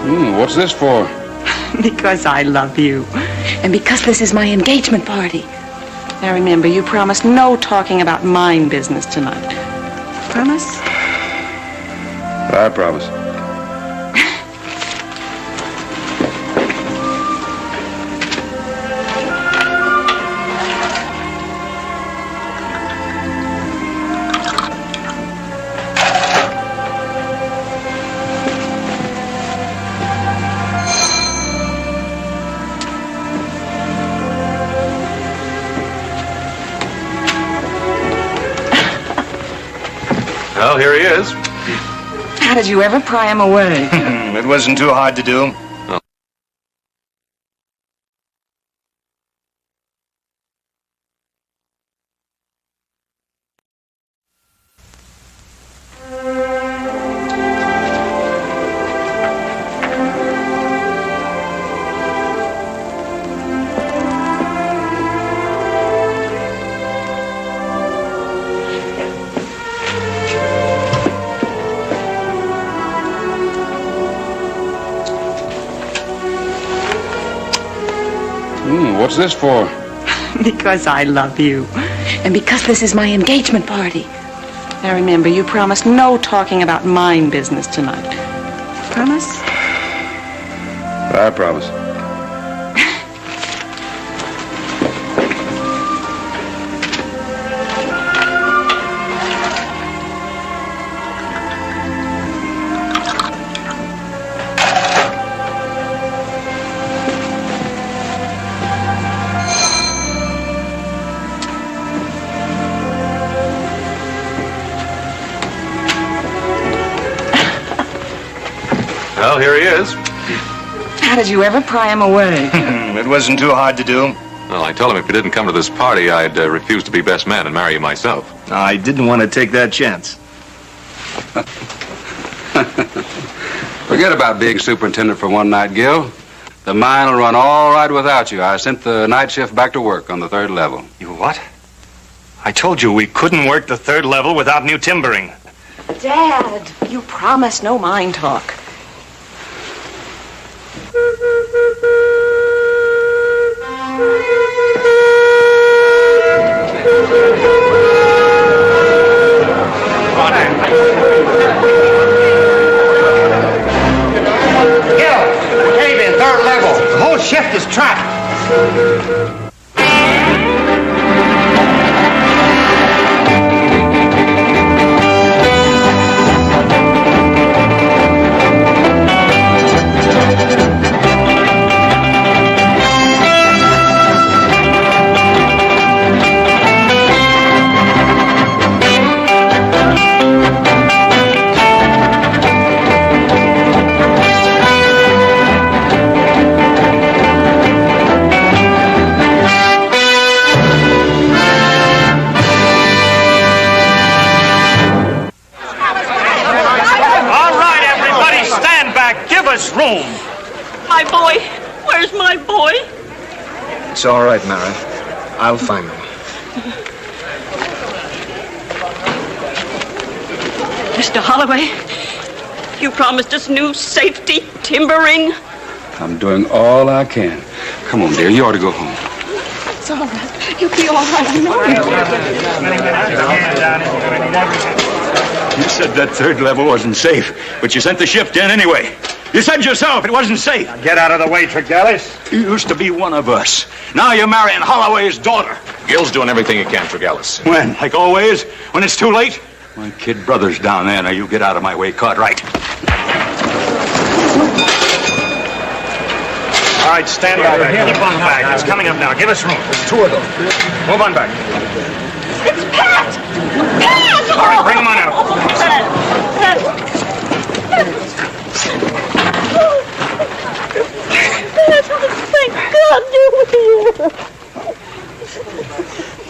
What's this for? Because I love you. And because this is my engagement party. Now remember, you promised no talking about mine business tonight. Promise? I promise. Well, here he is. How did you ever pry him away? It wasn't too hard to do. Oh. What's this for? Because I love you. And because this is my engagement party. Now remember, you promised no talking about mine business tonight. Promise? I promise. Well, here he is. How did you ever pry him away? It wasn't too hard to do. Well, I told him if you didn't come to this party, I'd refuse to be best man and marry you myself. I didn't want to take that chance. Forget about being superintendent for one night, Gil. The mine will run all right without you. I sent the night shift back to work on the 3rd level. You what? I told you we couldn't work the 3rd level without new timbering. Dad, you promised no mine talk. Cave in, 3rd level. The whole shift is trapped. Room. My boy. Where's my boy? It's all right, Mara. I'll find him. Mr. Holloway, you promised us new safety timbering. I'm doing all I can. Come on, dear. You ought to go home. It's all right. You'll be all right. I know you. You said that 3rd level wasn't safe, but you sent the shift in anyway. You said yourself it wasn't safe. Now get out of the way, Tregellis. You used to be one of us. Now you're marrying Holloway's daughter. Gil's doing everything he can for Tregellis. When? Like always? When it's too late? My kid brother's down there. Now you get out of my way, Cartwright. All right, stand by back. Keep on back. It's coming up now. Give us room. There's 2 of them. Move on back. It's Pat! Pat! All right, bring him on out. Thank God you're here.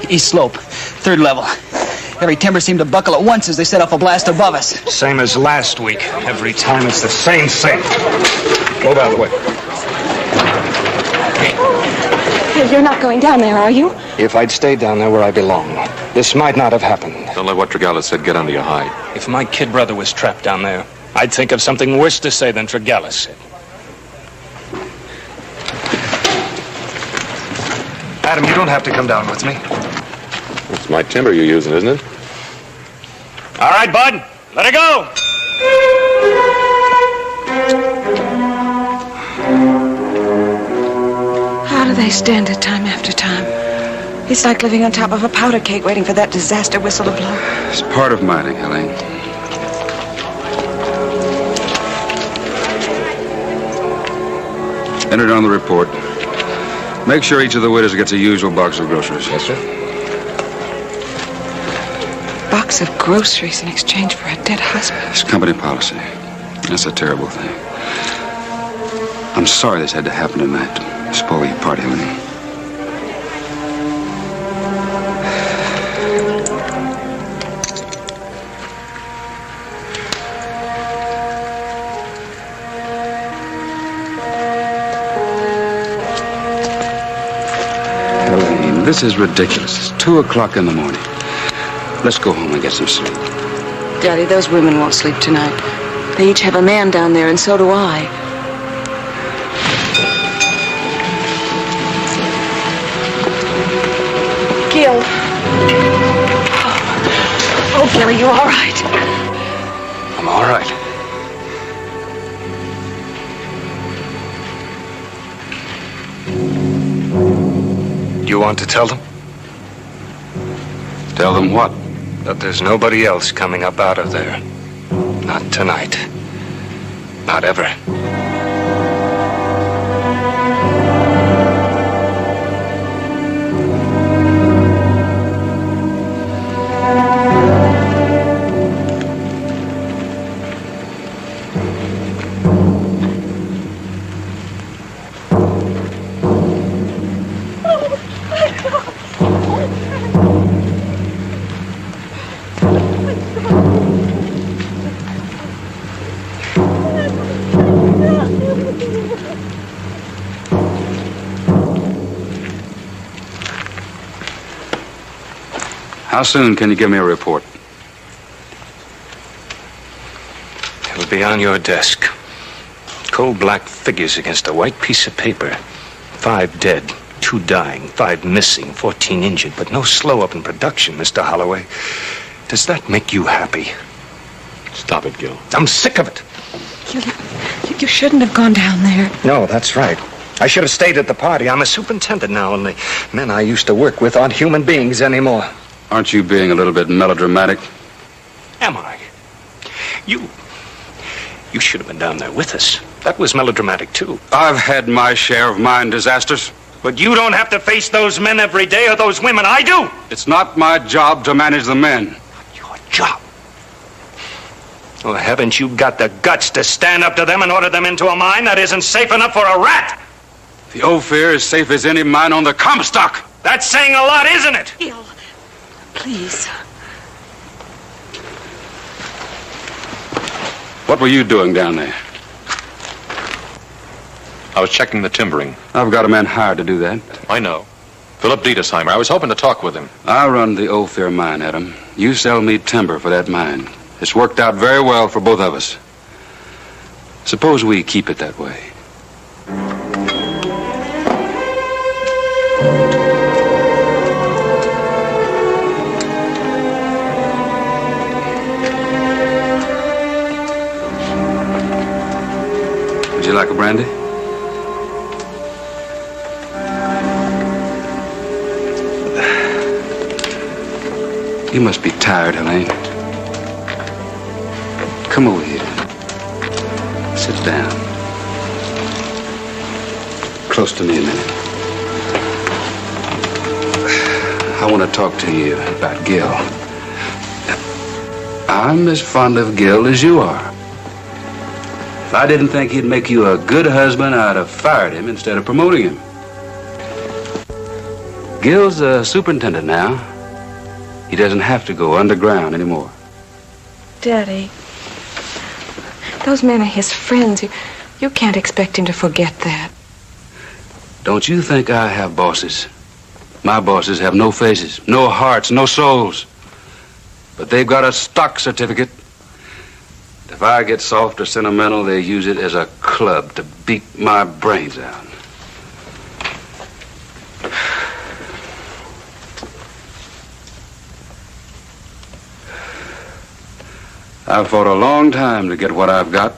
East slope, 3rd level. Every timber seemed to buckle at once as they set off a blast above us. Same as last week. Every time it's the same. Move out of the way. You're not going down there, are you? If I'd stayed down there where I belong, this might not have happened. Don't let what Tregellis said get under your hide. If my kid brother was trapped down there, I'd think of something worse to say than Tregellis said. Adam, you don't have to come down with me. It's my timber you're using, isn't it? All right, Bud. Let it go. How do they stand it time after time? It's like living on top of a powder keg waiting for that disaster whistle to blow. It's part of mining, Helene. Enter it on the report. Make sure each of the widows gets a usual box of groceries. Yes, sir. Box of groceries in exchange for a dead husband. It's company policy. That's a terrible thing. I'm sorry this had to happen tonight. Spoil your party, Helene. Helene, this is ridiculous. It's 2 o'clock in the morning. Let's go home and get some sleep. Daddy, those women won't sleep tonight. They each have a man down there, and so do I. Gil. Oh, Gil, are you all right? I'm all right. You want to tell them? Tell them what? That there's nobody else coming up out of there. Not tonight. Not ever. How soon can you give me a report? It'll be on your desk. Cold black figures against a white piece of paper. 5 dead, 2 dying, 5 missing, 14 injured, but no slow up in production, Mr. Holloway. Does that make you happy? Stop it, Gil. I'm sick of it. You shouldn't have gone down there. No, that's right. I should have stayed at the party. I'm a superintendent now, and the men I used to work with aren't human beings anymore. Aren't you being a little bit melodramatic? Am I? You should have been down there with us. That was melodramatic, too. I've had my share of mine disasters. But you don't have to face those men every day or those women. I do. It's not my job to manage the men. Your job. Well, haven't you got the guts to stand up to them and order them into a mine that isn't safe enough for a rat? The Ophir is safe as any mine on the Comstock. That's saying a lot, isn't it? Gil, please. What were you doing down there? I was checking the timbering. I've got a man hired to do that. I know. Philip Diedesheimer. I was hoping to talk with him. I run the Ophir mine, Adam. You sell me timber for that mine. It's worked out very well for both of us. Suppose we keep it that way. Would you like a brandy? You must be tired, Helene. Come over here. Sit down. Close to me a minute. I want to talk to you about Gil. I'm as fond of Gil as you are. If I didn't think he'd make you a good husband, I'd have fired him instead of promoting him. Gil's a superintendent now. He doesn't have to go underground anymore. Daddy, those men are his friends. You can't expect him to forget that. Don't you think I have bosses? My bosses have no faces, no hearts, no souls. But they've got a stock certificate. If I get soft or sentimental, they use it as a club to beat my brains out. I've fought a long time to get what I've got,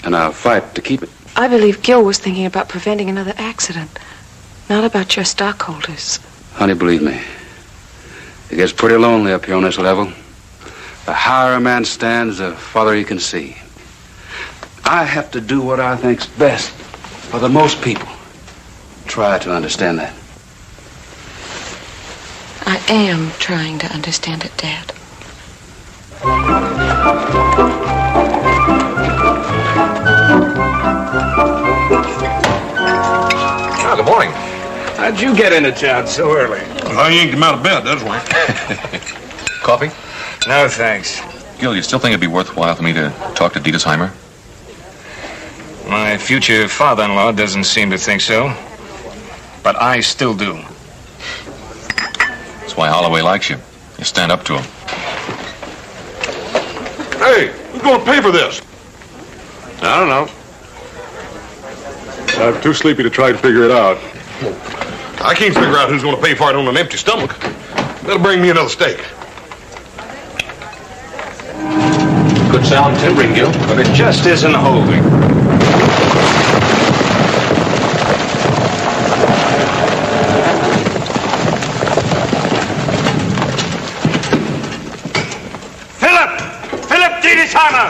and I'll fight to keep it. I believe Gil was thinking about preventing another accident, not about your stockholders. Honey, believe me, it gets pretty lonely up here on this level. The higher a man stands, the farther he can see. I have to do what I think's best for the most people. Try to understand that. I am trying to understand it, Dad. Oh, good morning. How'd you get into town so early? Well, I yanked him out of bed, that's why. Coffee? No, thanks. Gil, you still think it'd be worthwhile for me to talk to Diedesheimer? My future father-in-law doesn't seem to think so. But I still do. That's why Holloway likes you. You stand up to him. Hey, who's going to pay for this? I don't know. I'm too sleepy to try to figure it out. I can't figure out who's going to pay for it on an empty stomach. That'll bring me another steak. Good sound timbering, Gil, but it just isn't holding. Philip Diedesheimer!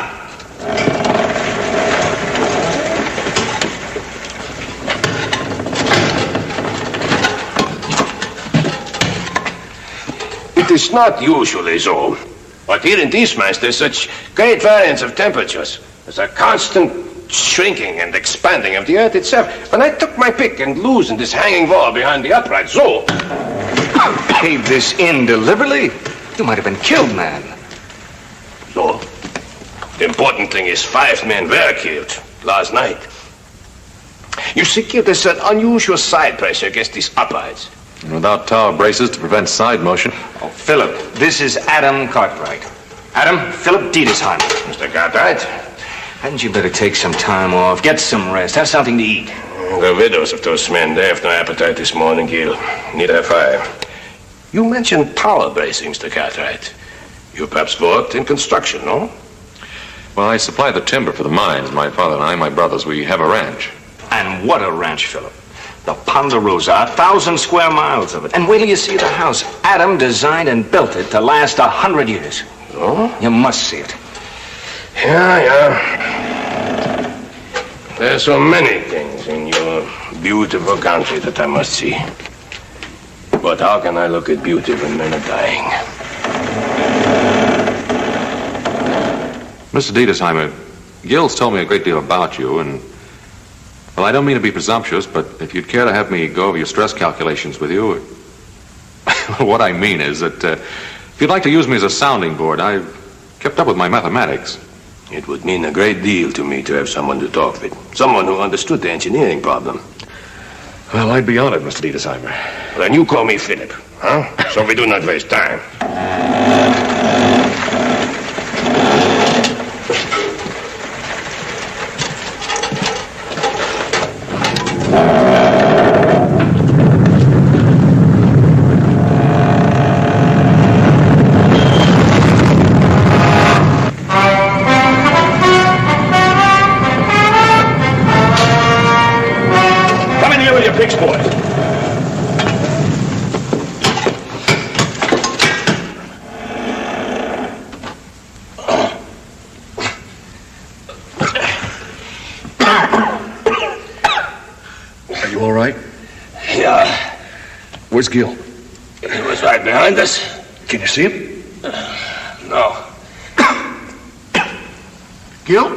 It is not usually so. But here in these mines, there's such great variance of temperatures. There's a constant shrinking and expanding of the earth itself. When I took my pick and loosened this hanging wall behind the upright, so... Caved this in deliberately? You might have been killed, man. So, the important thing is 5 men were killed last night. You see, Gil, there's an unusual side pressure against these uprights. And without tower braces to prevent side motion. Oh, Philip, this is Adam Cartwright. Adam, Philip Diedesheimer. Mr. Cartwright? Hadn't you better take some time off, get some rest, have something to eat? The widows of those men, they have no appetite this morning, Gil. Neither have I. You mentioned tower bracing, Mr. Cartwright. You perhaps worked in construction, no? Well, I supply the timber for the mines. My father and I, my brothers, we have a ranch. And what a ranch, Philip. The Ponderosa, 1,000 square miles of it. And wait till you see the house. Adam designed and built it to last 100 years. Oh? You must see it. Yeah. There are so many things in your beautiful country that I must see. But how can I look at beauty when men are dying? Mr. Diedesheimer, Gil's told me a great deal about you, and... Well, I don't mean to be presumptuous, but if you'd care to have me go over your stress calculations with you... What I mean is that if you'd like to use me as a sounding board, I've kept up with my mathematics. It would mean a great deal to me to have someone to talk with. Someone who understood the engineering problem. Well, I'd be honored, Mr. Diedesheimer. Then you call me Philip, huh? So we do not waste time. Where's Gil? He was right behind us. Can you see him? No. Gil?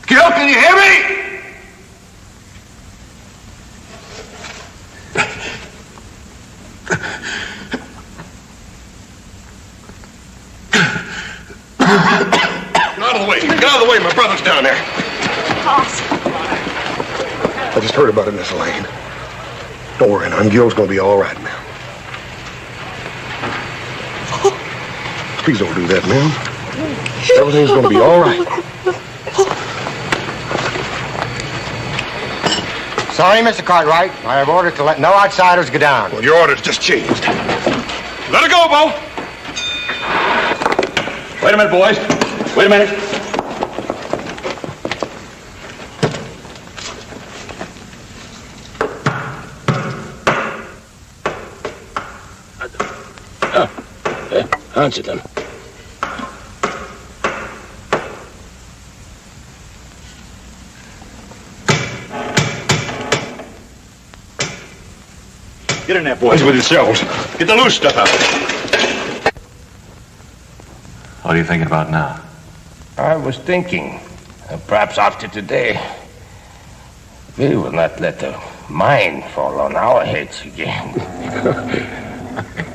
Gil, can you hear me? Get out of the way. Get out of the way. My brother's down there. I just heard about it, Miss Elaine. Don't worry, now. Gil's gonna be all right, ma'am. Please don't do that, ma'am. Everything's gonna be all right. Sorry, Mr. Cartwright. I have orders to let no outsiders go down. Well, your order's just changed. Let her go, Bo. Wait a minute, boys. Wait a minute. Answer them. Get in there, boys, with yourselves. Get the loose stuff out. What are you thinking about now? I was thinking, perhaps after today, we will not let the mine fall on our heads again.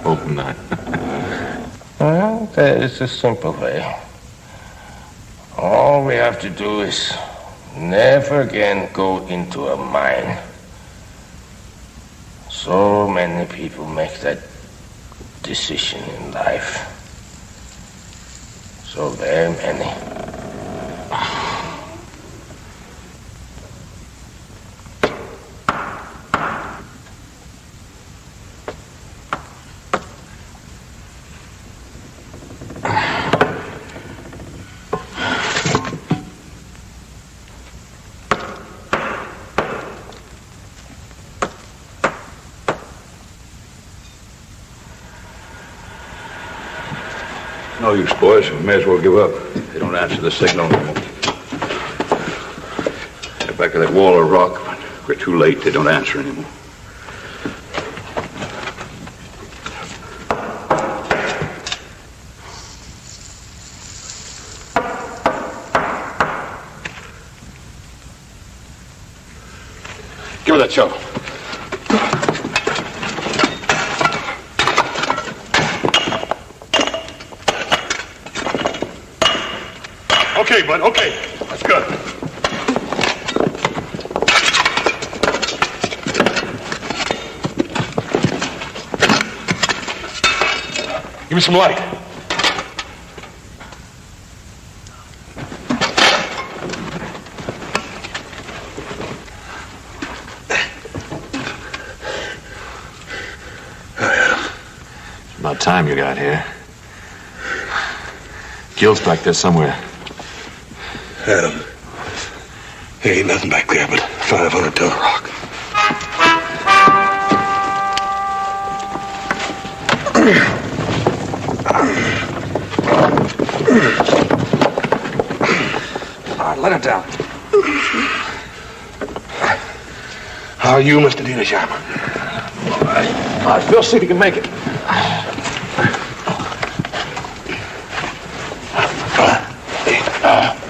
Hope not. Well, there is a simple way. All we have to do is never again go into a mine. So many people make that decision in life. So very many. No use, boys. We may as well give up. They don't answer the signal anymore. They're back of that wall of rock, but we're too late. They don't answer anymore. Give me that shovel. Okay, bud, okay. That's good. Give me some light. It's about time you got here. Gil's back there somewhere. Adam, there ain't nothing back there but 500 ton of rock. All right, let it down. How are you, Mr. Diedesheimer? All right, Phil, see if you can make it.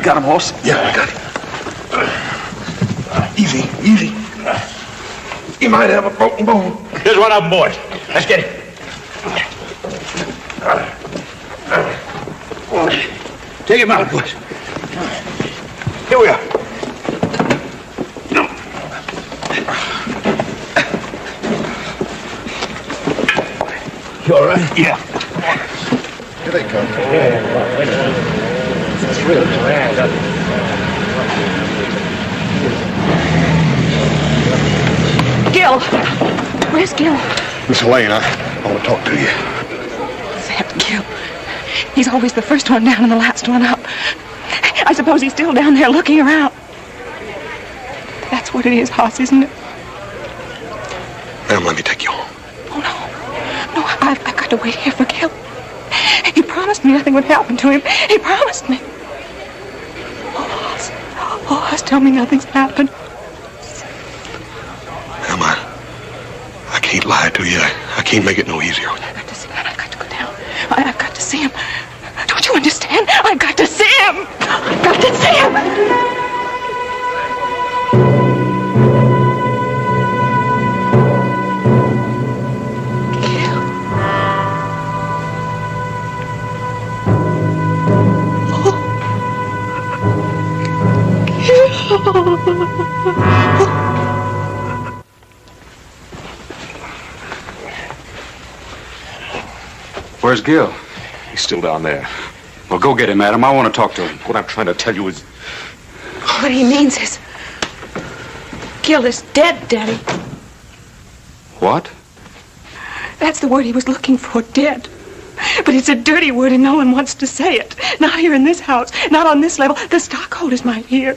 Got him, horse? Yeah, I got him. Easy, easy. He might have a broken bone. Here's one of them, boys. Let's get him. Take him out, boys. Here we are. You all right? Yeah. Here they come. Gil! Where's Gil? Miss Elaine, I want to talk to you. That Gil. He's always the first one down and the last one up. I suppose he's still down there looking around. That's what it is, Hoss, isn't it? Ma'am, let me take you home. Oh, no. No, I've got to wait here for Gil. He promised me nothing would happen to him. He promised me. Oh, Hoss, tell me nothing's happened. Ma'am, I can't lie to you. I can't make it no easier. I've got to see him. I've got to go down. I've got to see him. Don't you understand? I've got to see him. I've got to see him. Where's Gil? He's still down there. Well, go get him, Adam. I want to talk to him. What I'm trying to tell you is... What he means is... Gil is dead, Daddy. What? That's the word he was looking for, dead. But it's a dirty word and no one wants to say it. Not here in this house. Not on this level. The stockholders might hear.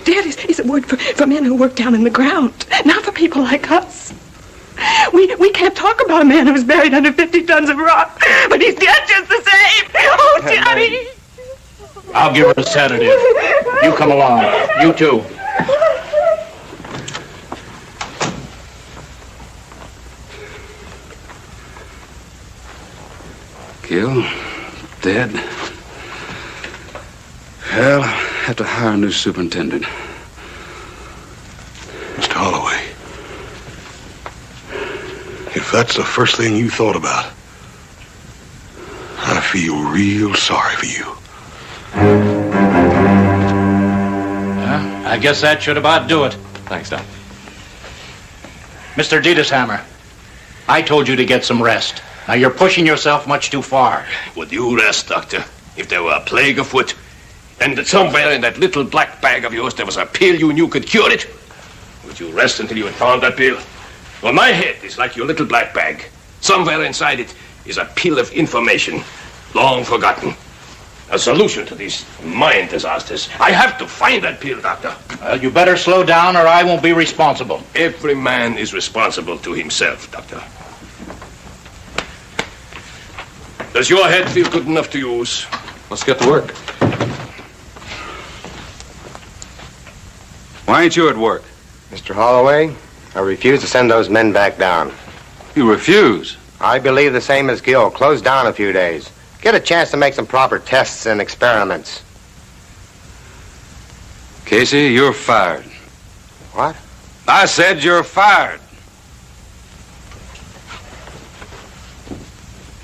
Dead is a word for men who work down in the ground. Not for people like us. We can't talk about a man who was buried under 50 tons of rock. But he's dead just the same. Oh, Daddy. I'll give her a sedative. You come along. You too. Kill, dead. Well, I'll have to hire a new superintendent. Mr. Holloway, if that's the first thing you thought about, I feel real sorry for you. I guess that should about do it. Thanks, Doc. Mr. Diedesheimer, I told you to get some rest. Now, you're pushing yourself much too far. Would you rest, Doctor, if there were a plague afoot, and that somewhere in that little black bag of yours there was a pill you knew could cure it? Would you rest until you had found that pill? Well, my head is like your little black bag. Somewhere inside it is a pill of information, long forgotten. A solution to these mind disasters. I have to find that pill, Doctor. You better slow down or I won't be responsible. Every man is responsible to himself, Doctor. Does your head feel good enough to use? Let's get to work. Why ain't you at work? Mr. Holloway, I refuse to send those men back down. You refuse? I believe the same as Gil. Close down a few days. Get a chance to make some proper tests and experiments. Casey, you're fired. What? I said you're fired.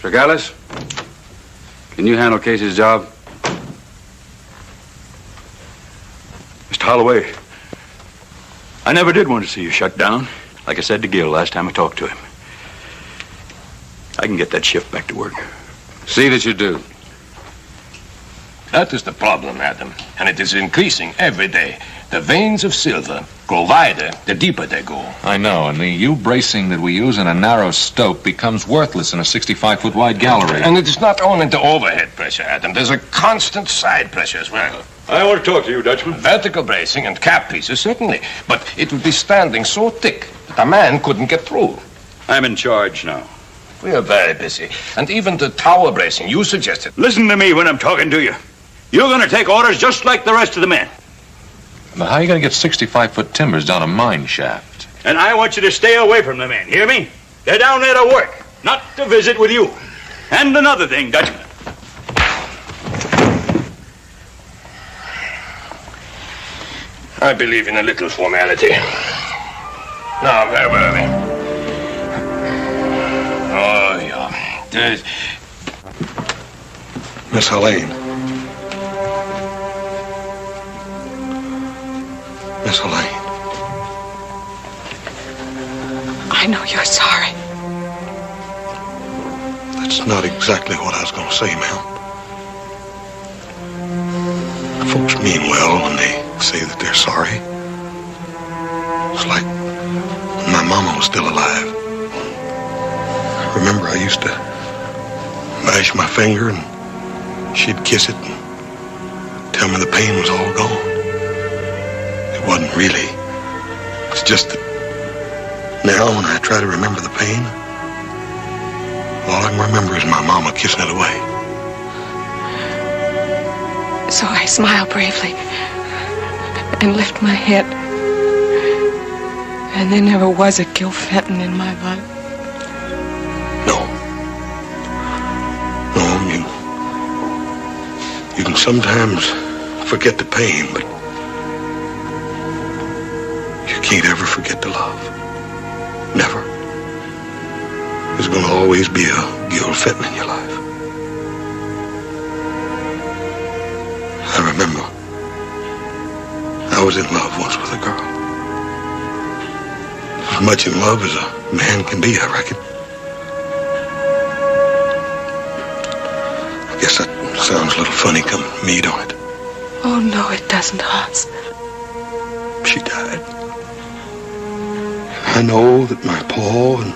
Tregallis, can you handle Casey's job? Mr. Holloway, I never did want to see you shut down. Like I said to Gil last time I talked to him. I can get that shift back to work. See that you do. That is the problem, Adam, and it is increasing every day. The veins of silver grow wider the deeper they go. I know, and the U-bracing that we use in a narrow stope becomes worthless in a 65-foot wide gallery. And it is not only the overhead pressure, Adam. There's a constant side pressure as well. I want to talk to you, Dutchman. Vertical bracing and cap pieces, certainly. But it would be standing so thick that a man couldn't get through. I'm in charge now. We are very busy. And even the tower bracing you suggested. Listen to me when I'm talking to you. You're going to take orders just like the rest of the men. But how are you going to get 65-foot timbers down a mine shaft? And I want you to stay away from the men, hear me? They're down there to work, not to visit with you. And another thing, Dutchman. I believe in a little formality. Now, where were we? Oh, yeah. There's... Miss Helene. Miss Helene. I know you're sorry. That's not exactly what I was going to say, ma'am. Folks mean well when they say that they're sorry. It's like when my mama was still alive. I remember I used to mash my finger and she'd kiss it and tell me the pain was all gone. It wasn't really. It's just that now when I try to remember the pain, all I can remember is my mama kissing it away. So I smile bravely and lift my head. And there never was a Gil Fenton in my life. No. You can sometimes forget the pain, but you can't ever forget the love. Never. There's going to always be a Gil Fenton in your life. I remember I was in love once with a girl. As much in love as a man can be, I reckon. I guess that sounds a little funny coming from me, don't it? Oh, no, it doesn't, Hans. She died. I know that my Paul and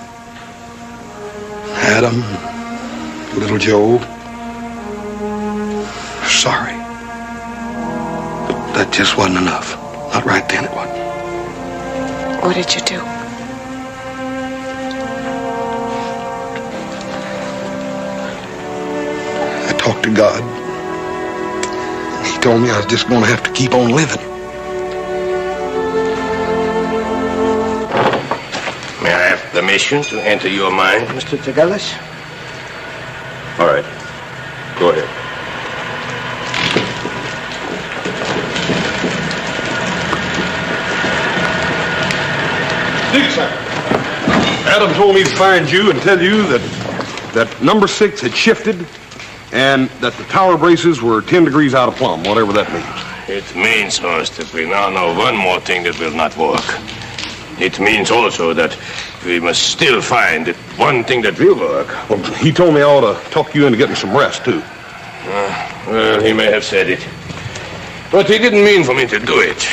Adam and Little Joe, sorry. But that just wasn't enough. Not right then, it wasn't. What did you do? I talked to God. He told me I was just going to have to keep on living. May I have permission to enter your mind, Mr. Tagalas? All right. Go ahead. Diedesheimer, Adam told me to find you and tell you that number 6 had shifted and that the tower braces were 10 degrees out of plumb, whatever that means. It means, Horst, that we now know one more thing that will not work. It means also that we must still find one thing that will work. Well, he told me I ought to talk you into getting some rest, too. Well, he may have said it. But he didn't mean for me to do it.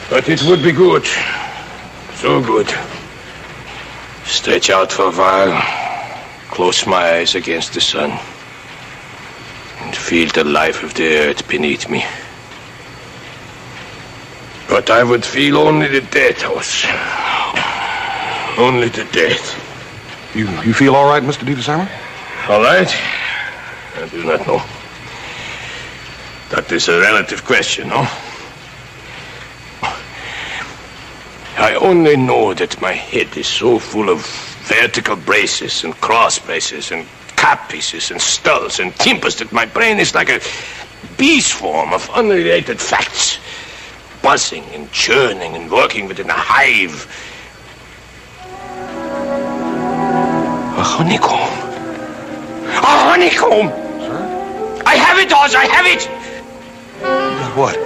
But it would be good. So good. Stretch out for a while. Close my eyes against the sun. And feel the life of the earth beneath me. But I would feel only the death, Horst. Only the death. You feel all right, Mr. Diedesheimer? All right? I do not know. That is a relative question, no? I only know that my head is so full of vertical braces and cross braces and cap pieces and skulls and timbers that my brain is like a bee swarm of unrelated facts, buzzing and churning and working within a hive. A honeycomb. A honeycomb! Sir? I have it, Oz, I have it! What?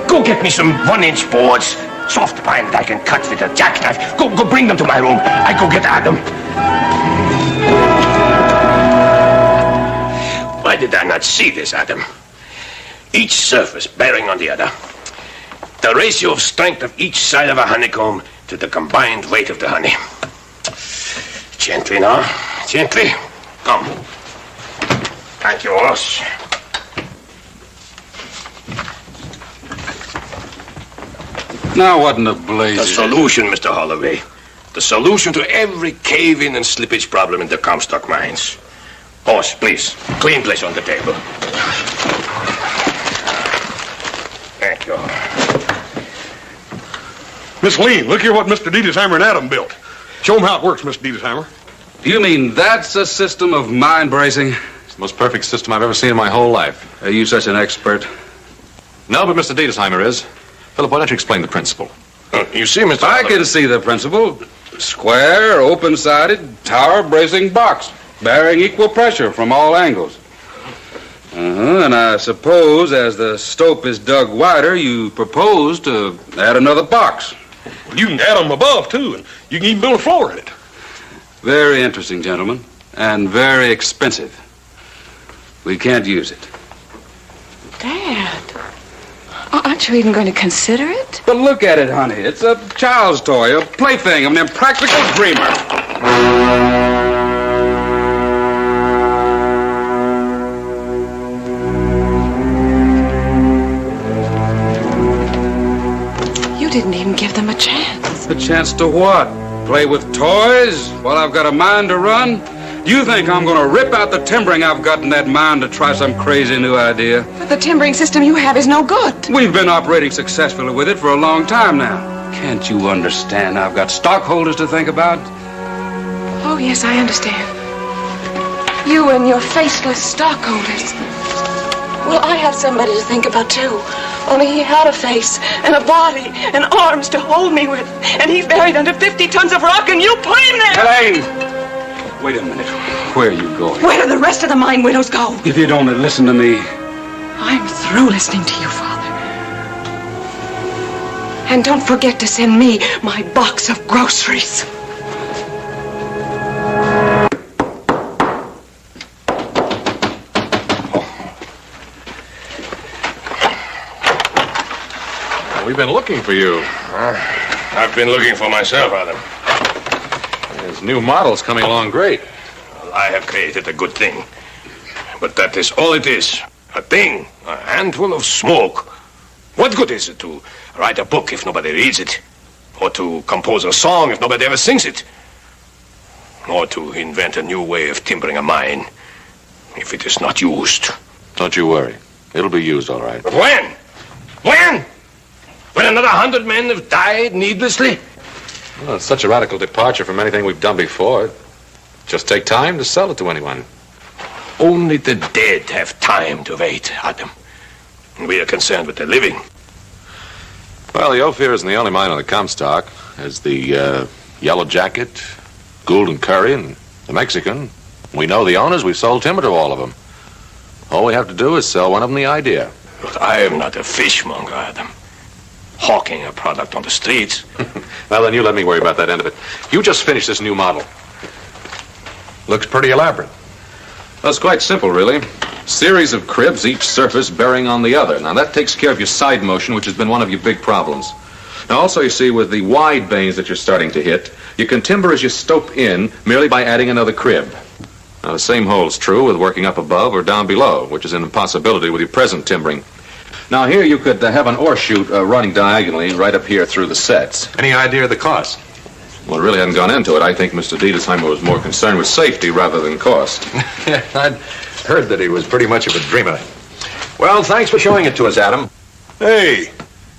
Go get me some 1-inch boards. Soft pine that I can cut with a jackknife. Go bring them to my room. I go get Adam. Why did I not see this, Adam? Each surface bearing on the other. The ratio of strength of each side of a honeycomb to the combined weight of the honey. Gently now. Gently. Come. Thank you, Ross. Now what in the blazes? The solution, Mr. Holloway. The solution to every cave-in and slippage problem in the Comstock mines. Boss, please. Clean place on the table. Thank you. Miss Lean, look here what Mr. Diedesheimer and Adam built. Show them how it works, Mr. Diedesheimer. You mean that's a system of mind bracing? It's the most perfect system I've ever seen in my whole life. Are you such an expert? No, but Mr. Diedesheimer is. Philip, why don't you explain the principle? You see, Mr. I can see the principle. Square, open-sided, tower bracing box, bearing equal pressure from all angles. And I suppose as the stope is dug wider, you propose to add another box. Well, you can add them above, too, and you can even build a floor in it. Very interesting, gentlemen, and very expensive. We can't use it. Dad, aren't you even going to consider it? But look at it, honey. It's a child's toy, a plaything of an impractical dreamer. You didn't even give them a chance. A chance to what? Play with toys while I've got a mine to run? Do you think I'm going to rip out the timbering I've got in that mine to try some crazy new idea? But the timbering system you have is no good. We've been operating successfully with it for a long time now. Can't you understand? I've got stockholders to think about. Oh, yes, I understand. You and your faceless stockholders. Well, I have somebody to think about, too. Only he had a face and a body and arms to hold me with. And he's buried under 50 tons of rock, and you put him there! Elaine! Wait a minute. Where are you going? Where do the rest of the mine widows go? If you'd only listen to me. I'm through listening to you, Father. And don't forget to send me my box of groceries. We've been looking for you. I've been looking for myself, Adam. There's new models coming along great. I have created a good thing. But that is all it is. A thing. A handful of smoke. What good is it to write a book if nobody reads it? Or to compose a song if nobody ever sings it? Or to invent a new way of timbering a mine if it is not used? Don't you worry. It'll be used all right. But when? When? When another 100 men have died needlessly? Well, it's such a radical departure from anything we've done before. Just take time to sell it to anyone. Only the dead have time to wait, Adam. We are concerned with the living. Well, the Ophir isn't the only mine on the Comstock. There's the Yellow Jacket, Gould and Curry, and the Mexican. We know the owners. We've sold timber to all of them. All we have to do is sell one of them the idea. But I am not a fishmonger, Adam. Hawking a product on the streets. Well, then you let me worry about that end of it. You just finished this new model. Looks pretty elaborate. Well, it's quite simple, really. Series of cribs, each surface bearing on the other. Now, that takes care of your side motion, which has been one of your big problems. Now, also, you see, with the wide bays that you're starting to hit, you can timber as you stope in merely by adding another crib. Now, the same holds true with working up above or down below, which is an impossibility with your present timbering. Now, here you could have an ore chute running diagonally right up here through the sets. Any idea of the cost? Well, really hadn't gone into it. I think Mr. Diedesheimer was more concerned with safety rather than cost. I'd heard that he was pretty much of a dreamer. Well, thanks for showing it to us, Adam. Hey,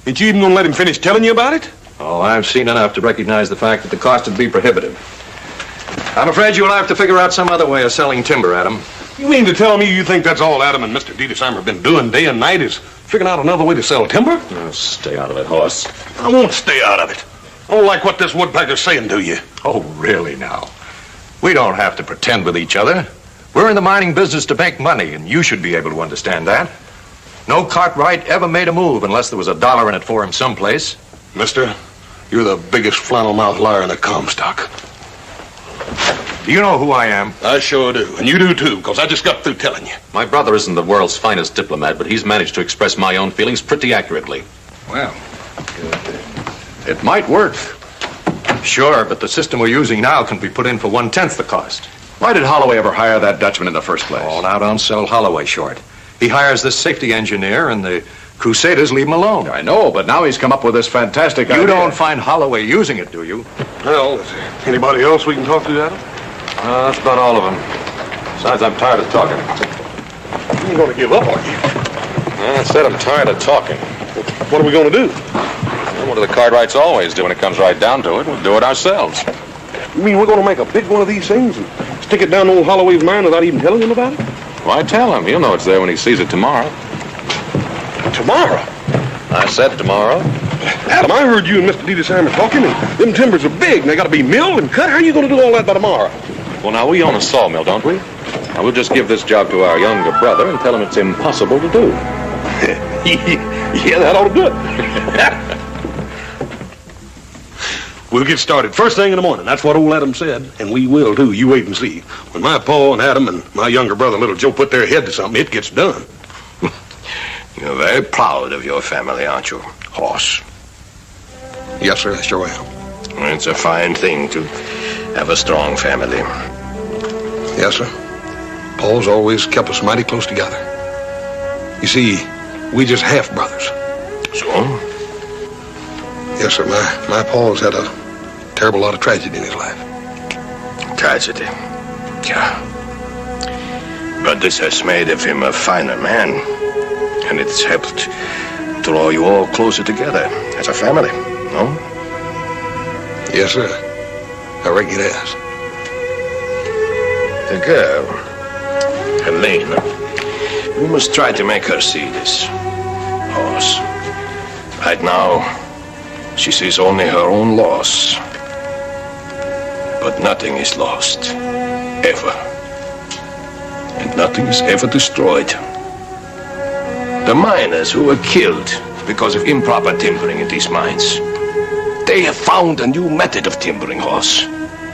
ain't you even gonna let him finish telling you about it? Oh, I've seen enough to recognize the fact that the cost would be prohibitive. I'm afraid you'll have to figure out some other way of selling timber, Adam. You mean to tell me you think that's all Adam and Mr. Diedesheimer have been doing day and night is figuring out another way to sell timber? Oh, stay out of it, Hoss. I won't stay out of it. I don't like what this woodpecker's saying to you. Oh, really now? We don't have to pretend with each other. We're in the mining business to make money, and you should be able to understand that. No Cartwright ever made a move unless there was $1 in it for him someplace. Mister, you're the biggest flannel-mouthed liar in the Comstock. Do you know who I am? I sure do, and you do too, because I just got through telling you. My brother isn't the world's finest diplomat, but he's managed to express my own feelings pretty accurately. Well, it might work. Sure, but the system we're using now can be put in for 1/10 the cost. Why did Holloway ever hire that Dutchman in the first place? Oh, now don't sell Holloway short. He hires this safety engineer, and the Crusaders leave him alone. I know, but now he's come up with this fantastic idea. You don't find Holloway using it, do you? Well, is there anybody else we can talk to, Adam? That's about all of them. Besides, I'm tired of talking. You ain't gonna give up, are you? I said I'm tired of talking. What are we gonna do? Well, what do the Cartwrights always do when it comes right down to it? We'll do it ourselves. You mean we're gonna make a big one of these things and stick it down old Holloway's mine without even telling him about it? Why tell him? He'll know it's there when he sees it tomorrow. Tomorrow? I said tomorrow. Adam, I heard you and Mr. Diedesheimer talking, and them timbers are big, and they gotta be milled and cut. How are you gonna do all that by tomorrow? Well, now, we own a sawmill, don't we? Now, we'll just give this job to our younger brother and tell him it's impossible to do. Yeah, that ought to do it. We'll get started first thing in the morning. That's what old Adam said, and we will, too. You wait and see. When my pa and Adam and my younger brother, little Joe, put their head to something, it gets done. You're very proud of your family, aren't you, Hoss? Yes, sir, I sure am. It's a fine thing to have a strong family. Yes, sir. Paul's always kept us mighty close together. You see, we just half-brothers. So? Yes, sir. My Paul's had a terrible lot of tragedy in his life. Tragedy? Yeah. But this has made of him a finer man. And it's helped draw you all closer together as a family, no? Yes, sir. I reckon it has. The girl, Helena, we must try to make her see this. Hoss. Right now, she sees only her own loss. But nothing is lost. Ever. And nothing is ever destroyed. The miners who were killed because of improper timbering in these mines, they have found a new method of timbering, Hoss.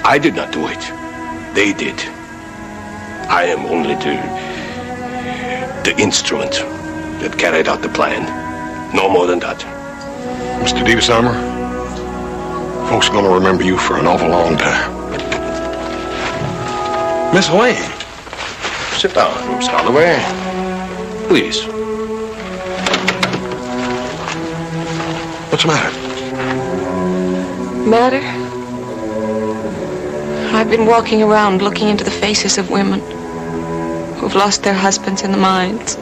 I did not do it. They did. I am only the instrument that carried out the plan. No more than that. Mr. Diedesheimer, folks are going to remember you for an awful long time. Miss Wayne. Sit down, Miss Holloway. Please. What's the matter? Matter? I've been walking around looking into the faces of women who've lost their husbands in the mines.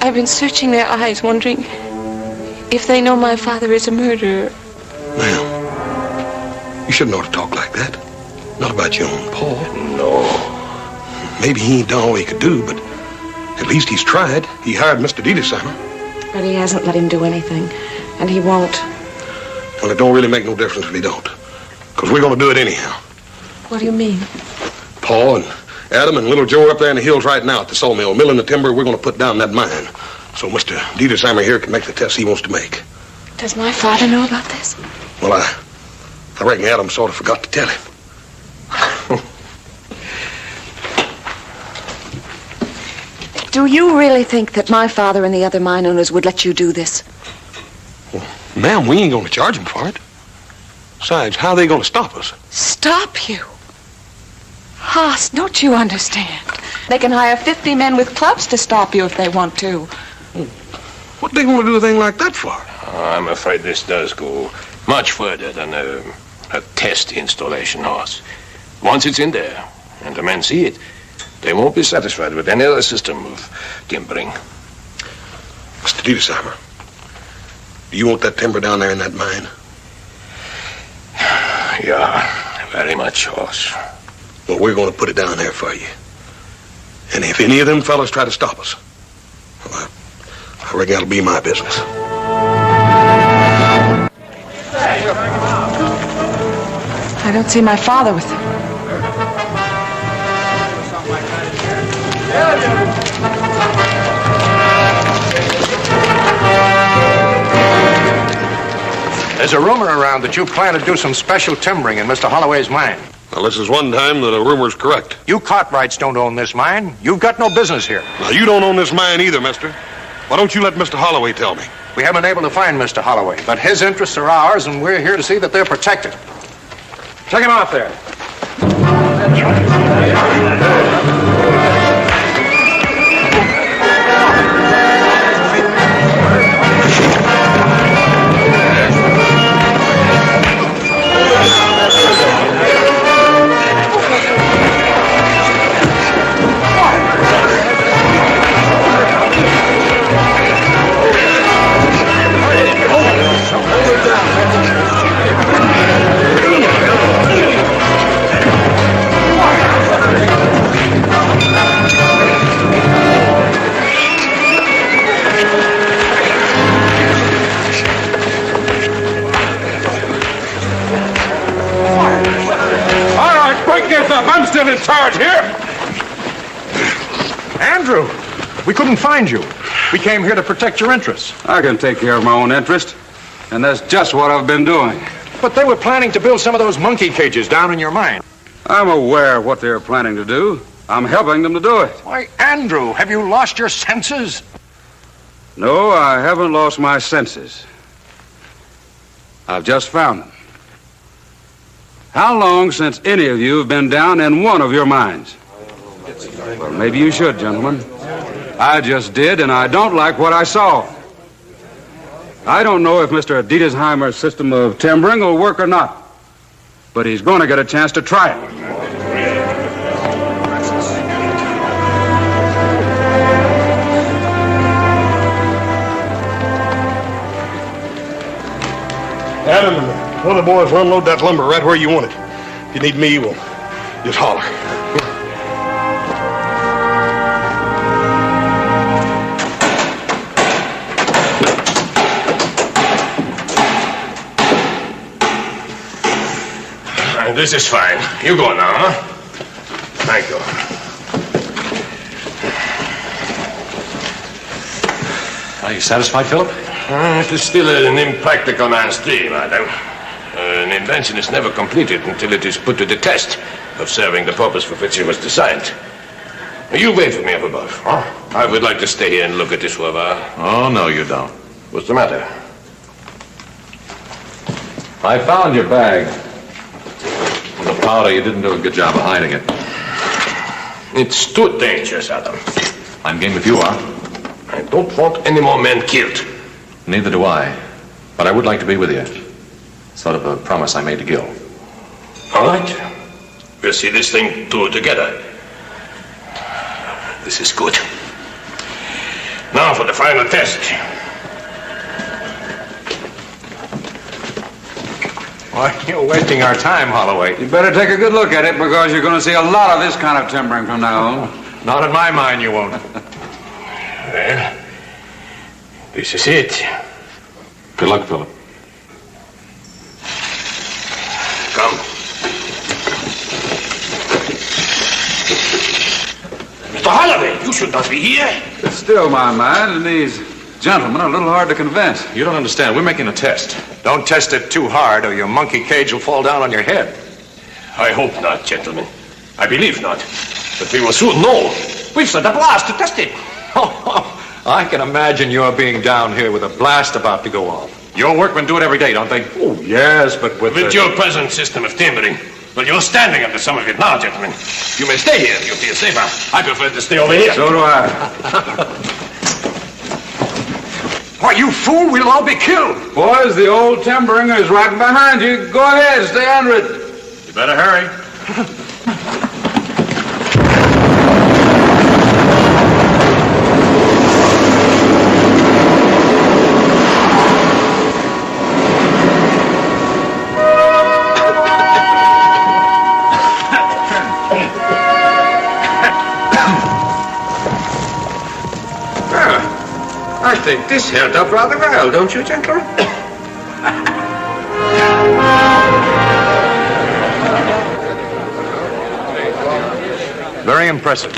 I've been searching their eyes, wondering if they know my father is a murderer. Ma'am, you shouldn't ought to talk like that. Not about your own Paul. No. Maybe he ain't done all he could do, but at least he's tried. He hired Mr. Diedesheimer. But he hasn't let him do anything, and he won't. Well, it don't really make no difference if he don't, because we're going to do it anyhow. What do you mean? Paul and Adam and little Joe are up there in the hills right now at the sawmill, milling the timber we're going to put down that mine, so Mr. Diedesheimer here can make the tests he wants to make. Does my father know about this? Well, I reckon Adam sort of forgot to tell him. Do you really think that my father and the other mine owners would let you do this? Well, ma'am, we ain't going to charge them for it. Besides, how are they going to stop us? Stop you? Haas, don't you understand? They can hire 50 men with clubs to stop you if they want to. What they going to do a thing like that for? I'm afraid this does go much further than a test installation, Hoss. Once it's in there, and the men see it, they won't be satisfied with any other system of timbering. Mr. Diedesheimer, do you want that timber down there in that mine? Yeah, very much, Hoss. Well, we're going to put it down there for you. And if any of them fellas try to stop us, well, I reckon that'll be my business. I don't see my father with them. There's a rumor around that you plan to do some special timbering in Mr. Holloway's mine. Well, this is one time that a rumor's correct. You Cartwrights don't own this mine. You've got no business here. Now, you don't own this mine either, mister. Why don't you let Mr. Holloway tell me? We haven't been able to find Mr. Holloway, but his interests are ours, and we're here to see that they're protected. Check him out there. I'm still in charge here. Andrew, we couldn't find you. We came here to protect your interests. I can take care of my own interest, and that's just what I've been doing. But they were planning to build some of those monkey cages down in your mine. I'm aware of what they're planning to do. I'm helping them to do it. Why, Andrew, have you lost your senses? No, I haven't lost my senses. I've just found them. How long since any of you have been down in one of your mines? Well, maybe you should, gentlemen. I just did, and I don't like what I saw. I don't know if Mr. Diedesheimer's system of timbering will work or not, but he's going to get a chance to try it. Adam and the other boys will unload that lumber right where you want it. If you need me, we'll just holler. This is fine. You go now, huh? Thank you. Are you satisfied, Philip? It is still an impractical man's dream, Adam. An invention is never completed until it is put to the test of serving the purpose for which it was designed. You wait for me up above, huh? I would like to stay here and look at this for a while. Oh, no, you don't. What's the matter? I found your bag. powder, you didn't do a good job of hiding it. It's too dangerous, Adam. I'm game if you are. I don't want any more men killed. Neither do I. But I would like to be with you. Sort of a promise I made to Gil. All right. We'll see this thing through together. This is good. Now for the final test. Why, you're wasting our time, Holloway. You better take a good look at it because you're going to see a lot of this kind of timbering from now on. Not in my mind, you won't. Well, this is it. Good luck, Philip. Come. Mr. Holloway, you should not be here. It's still my mind, and these gentlemen are a little hard to convince. You don't understand. We're making a test. Don't test it too hard, or your monkey cage will fall down on your head. I hope not, gentlemen. I believe not. But we will soon know. We've set a blast to test it. I can imagine you're being down here with a blast about to go off. Your workmen do it every day, don't they? Oh, yes, but with your present system of timbering. Well, you're standing under some of it now, gentlemen. You may stay here if you feel safer. I prefer to stay over here. So do I. Why, you fool, we'll all be killed. Boys, the old timbering is right behind you. Go ahead, stay under it. You better hurry. I think this held up rather well, don't you, gentlemen? Very impressive.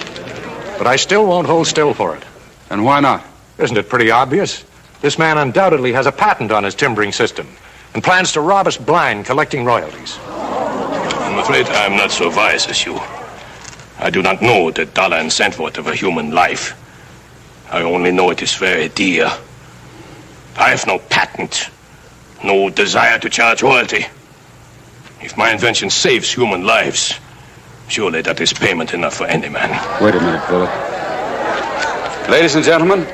But I still won't hold still for it. And why not? Isn't it pretty obvious? This man undoubtedly has a patent on his timbering system and plans to rob us blind collecting royalties. I'm afraid I'm not so wise as you. I do not know the dollar and cent worth of a human life. I only know it is very dear. I have no patent, no desire to charge royalty. If my invention saves human lives, surely that is payment enough for any man. Wait a minute, Philip. Ladies and gentlemen,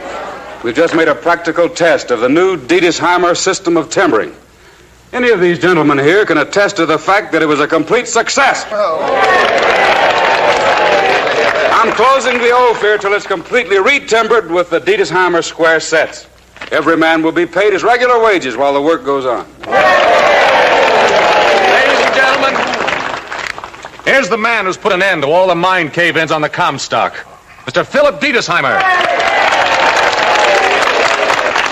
we've just made a practical test of the new Diedesheimer system of timbering. Any of these gentlemen here can attest to the fact that it was a complete success. I'm closing the oath here till it's completely re-timbered with the Diedesheimer square sets. Every man will be paid his regular wages while the work goes on. Ladies and gentlemen, here's the man who's put an end to all the mine cave-ins on the Comstock. Mr. Philip Diedesheimer.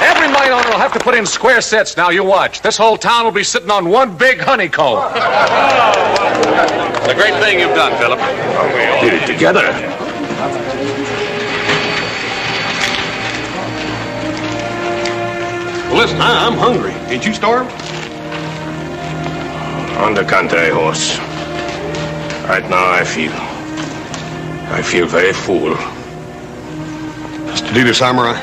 Every mine owner will have to put in square sets now, you watch. This whole town will be sitting on one big honeycomb. It's a great thing you've done, Philip. We all did it together. Well, listen, I'm hungry. Ain't you starved? On the contrary, horse. Right now I feel very full. Mr. Diedesheimer,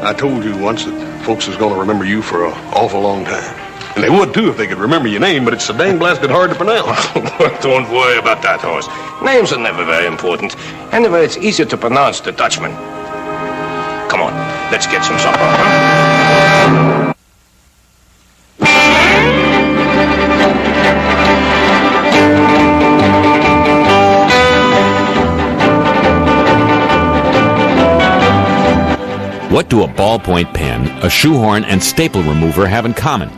I told you once that folks is going to remember you for an awful long time. And they would, too, if they could remember your name, but it's so dang blasted hard to pronounce. Don't worry about that, horse. Names are never very important. Anyway, it's easier to pronounce the Dutchman. Come on, let's get some supper, huh? What do a ballpoint pen, a shoehorn, and staple remover have in common?